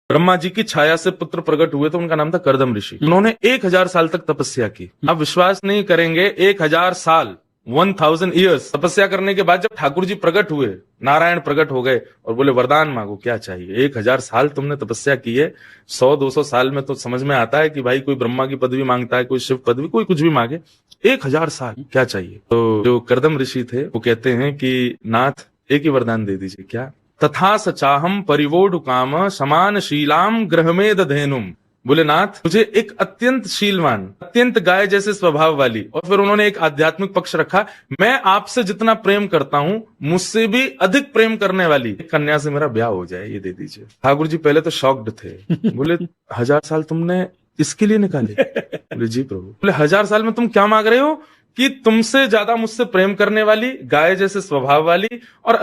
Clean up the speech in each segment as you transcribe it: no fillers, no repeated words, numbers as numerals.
ब्रह्मा जी की छाया से पुत्र प्रकट हुए तो उनका नाम था कर्दम ऋषि। उन्होंने 1000 साल तक तपस्या की। आप विश्वास नहीं करेंगे, 1000 साल 1000 ईयर्स तपस्या करने के बाद जब ठाकुर जी प्रकट हुए, नारायण प्रकट हो गए और बोले वरदान मांगो, क्या चाहिए। 1000 साल तुमने तपस्या की है, 100-200 साल में तो समझ में आता है कि भाई कोई ब्रह्मा की पदवी मांगता है, कोई शिव पदवी, कोई कुछ भी मांगे। 1000 साल क्या चाहिए। तो जो कर्दम ऋषि थे वो कहते हैं कि नाथ एक ही वरदान दे दीजिए। क्या। तथा सचाहम परिवोढ़ काम समान शीलाम ग्रहमेद धेनुम। बोले नाथ मुझे एक अत्यंत शीलवान, अत्यंत गाय जैसे स्वभाव वाली, और फिर उन्होंने एक आध्यात्मिक पक्ष रखा, मैं आपसे जितना प्रेम करता हूं मुझसे भी अधिक प्रेम करने वाली कन्या से मेरा ब्याह हो जाए, ये दे दीजिए। ठाकुर जी पहले तो शॉक्ड थे। बोले 1000 साल तुमने इसके लिए निकाले। बोले जी प्रभु। बोले 1000 साल में तुम क्या मांग रहे हो कि तुमसे ज्यादा मुझसे प्रेम करने वाली, गाय जैसे स्वभाव वाली और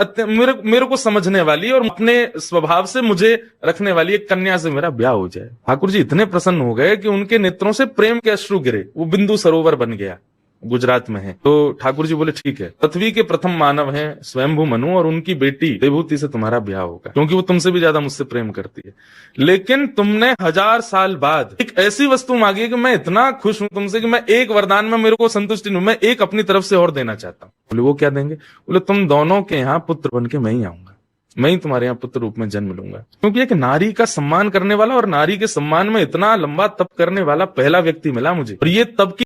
मेरे को समझने वाली और अपने स्वभाव से मुझे रखने वाली एक कन्या से मेरा ब्याह हो जाए। ठाकुर जी इतने प्रसन्न हो गए कि उनके नेत्रों से प्रेम के अश्रु गिरे, वो बिंदु सरोवर बन गया, गुजरात में है। तो ठाकुर जी बोले ठीक है, पृथ्वी के प्रथम मानव हैं स्वयंभू मनु और उनकी बेटी विभूति से तुम्हारा ब्याह होगा, क्योंकि वो तुमसे भी ज्यादा मुझसे प्रेम करती है। लेकिन तुमने 1000 साल बाद एक ऐसी वस्तु मांगी है कि मैं इतना खुश हूं तुमसे कि मैं एक वरदान में मेरे को संतुष्टि नहीं, मैं एक अपनी तरफ से और देना चाहता हूं। बोले वो क्या देंगे। बोले तुम दोनों के यहाँ पुत्र बन के मैं ही आऊंगा, मैं ही तुम्हारे यहाँ पुत्र रूप में जन्म लूंगा। क्योंकि एक नारी का सम्मान करने वाला और नारी के सम्मान में इतना लंबा तप करने वाला पहला व्यक्ति मिला मुझे, और ये तब की